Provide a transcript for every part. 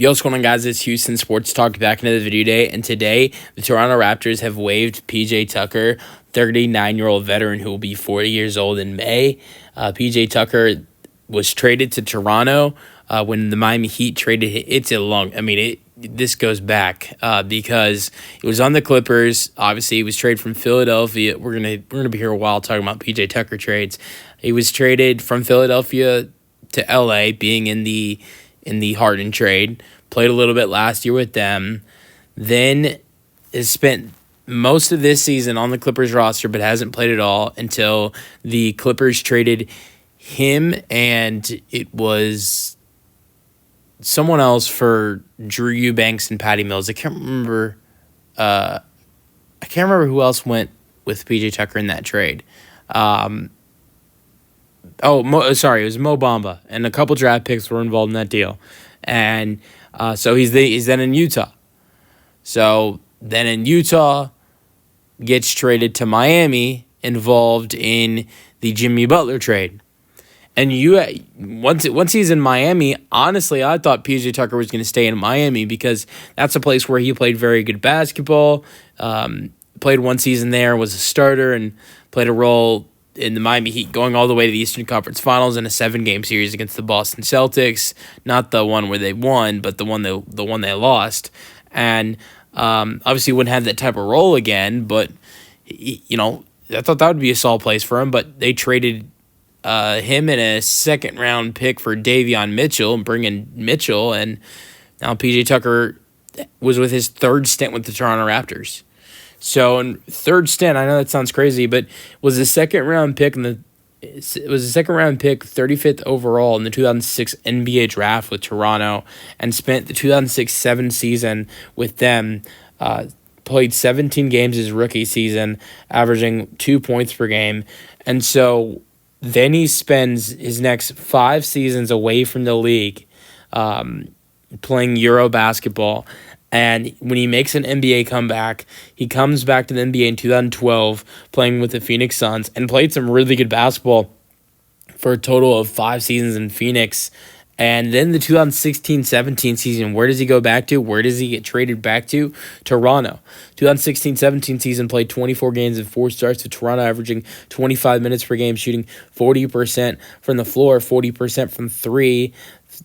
Yo, what's going on, guys? It's Houston Sports Talk back into the video day, and today the Toronto Raptors have waived PJ Tucker, 39-year-old veteran who will be 40 years old in May. PJ Tucker was traded to Toronto when the Miami Heat traded. This goes back because it was on the Clippers. Obviously, he was traded from Philadelphia. We're gonna be here a while talking about PJ Tucker trades. He was traded from Philadelphia to LA, being in the Harden trade. Played a little bit last year with them. Then has spent most of this season on the Clippers roster, but hasn't played at all until the Clippers traded him, and it was someone else for Drew Eubanks and Patty Mills. I can't remember who else went with PJ Tucker in that trade. It was Mo Bamba, and a couple draft picks were involved in that deal. And so he's then in Utah. So then in Utah, gets traded to Miami, involved in the Jimmy Butler trade. And once he's in Miami, honestly, I thought PJ Tucker was going to stay in Miami because that's a place where he played very good basketball. Played one season there, was a starter, and played a role in the Miami Heat going all the way to the Eastern Conference Finals in a 7-game series against the Boston Celtics. Not the one where they won, but the one they lost. And obviously wouldn't have that type of role again, but I thought that would be a solid place for him. But they traded him in a second-round pick for Davion Mitchell and bring in Mitchell, and now PJ Tucker was with his third stint with the Toronto Raptors. So, in third stint, I know that sounds crazy, but was a second-round pick 35th overall in the 2006 NBA draft with Toronto, and spent the 2006-07 season with them. Played 17 games his rookie season, averaging 2 points per game, and so then he spends his next 5 seasons away from the league, playing Euro basketball. And when he makes an NBA comeback, he comes back to the NBA in 2012, playing with the Phoenix Suns, and played some really good basketball for a total of 5 seasons in Phoenix. And then the 2016-17 season, where does he go back to? Where does he get traded back to? Toronto. 2016-17 season, played 24 games and 4 starts with Toronto, averaging 25 minutes per game, shooting 40% from the floor, 40% from 3,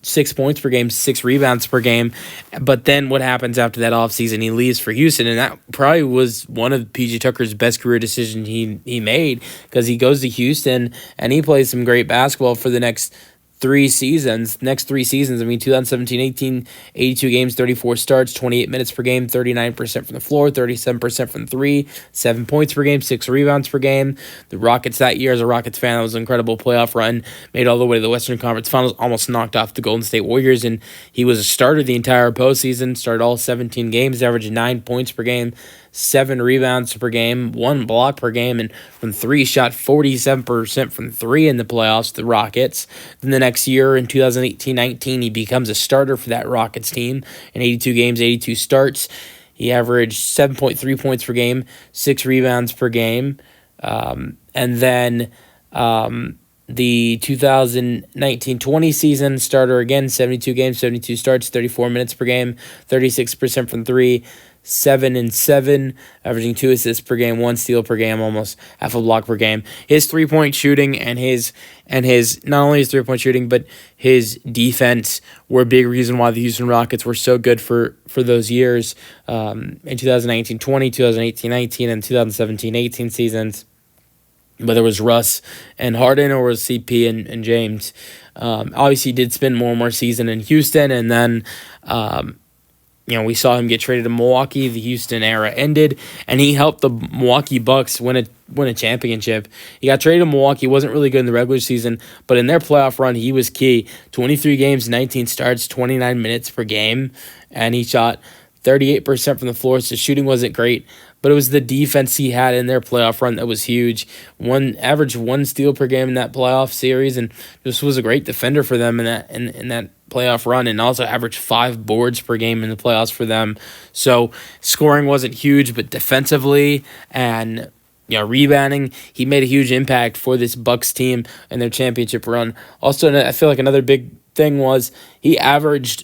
6 points per game, 6 rebounds per game. But then what happens after that offseason? He leaves for Houston, and that probably was one of PJ Tucker's best career decisions he made, because he goes to Houston and he plays some great basketball for the next 3 seasons. 2017-18, 82 games, 34 starts, 28 minutes per game, 39% from the floor, 37% from 3, 7 points per game, 6 rebounds per game. The Rockets that year, as a Rockets fan, that was an incredible playoff run. Made all the way to the Western Conference Finals, almost knocked off the Golden State Warriors, and he was a starter the entire postseason, started all 17 games, averaged 9 points per game, 7 rebounds per game, 1 block per game, and from 3 shot 47% from 3 in the playoffs, the Rockets. Then the next year, in 2018-19, he becomes a starter for that Rockets team. In 82 games, 82 starts, he averaged 7.3 points per game, 6 rebounds per game. And then the 2019-20 season, starter again, 72 games, 72 starts, 34 minutes per game, 36% from 3, 7-7, averaging 2 assists per game, 1 steal per game, almost half a block per game. His 3-point shooting and his not only his 3-point shooting, but his defense were a big reason why the Houston Rockets were so good for those years, in 2019-20, 2018-19, and 2017-18 seasons. Whether it was Russ and Harden or was CP and James. Obviously, he did spend more and more season in Houston, and then we saw him get traded to Milwaukee. The Houston era ended, and he helped the Milwaukee Bucks win a championship. He got traded to Milwaukee. Wasn't really good in the regular season, but in their playoff run, he was key. 23 games, 19 starts, 29 minutes per game, and he shot 38% from the floor, so shooting wasn't great, but it was the defense he had in their playoff run that was huge. Averaged 1 steal per game in that playoff series, and just was a great defender for them in that playoff run, and also averaged 5 boards per game in the playoffs for them. So scoring wasn't huge, but defensively and rebounding, he made a huge impact for this Bucks team and their championship run. Also, I feel like another big thing was he averaged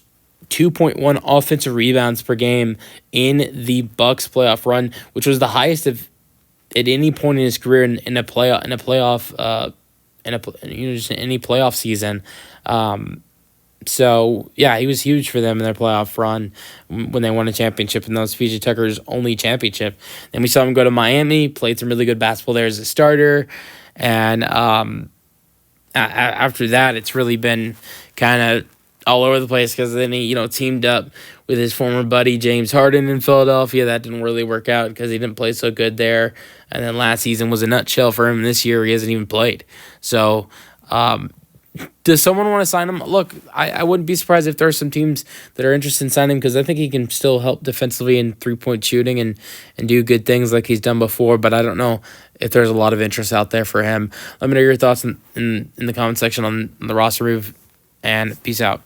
2.1 offensive rebounds per game in the Bucks playoff run, which was the highest of at any point in his career in a just in any playoff season. So yeah, he was huge for them in their playoff run when they won a championship, and that was PJ Tucker's only championship. Then we saw him go to Miami, played some really good basketball there as a starter, and after that, it's really been kind of all over the place because then he, teamed up with his former buddy James Harden in Philadelphia. That didn't really work out because he didn't play so good there. And then last season was a nutshell for him. This year, he hasn't even played. So, does someone want to sign him? Look, I wouldn't be surprised if there are some teams that are interested in signing him because I think he can still help defensively in three-point shooting and do good things like he's done before. But I don't know if there's a lot of interest out there for him. Let me know your thoughts in the comment section on the roster move, and peace out.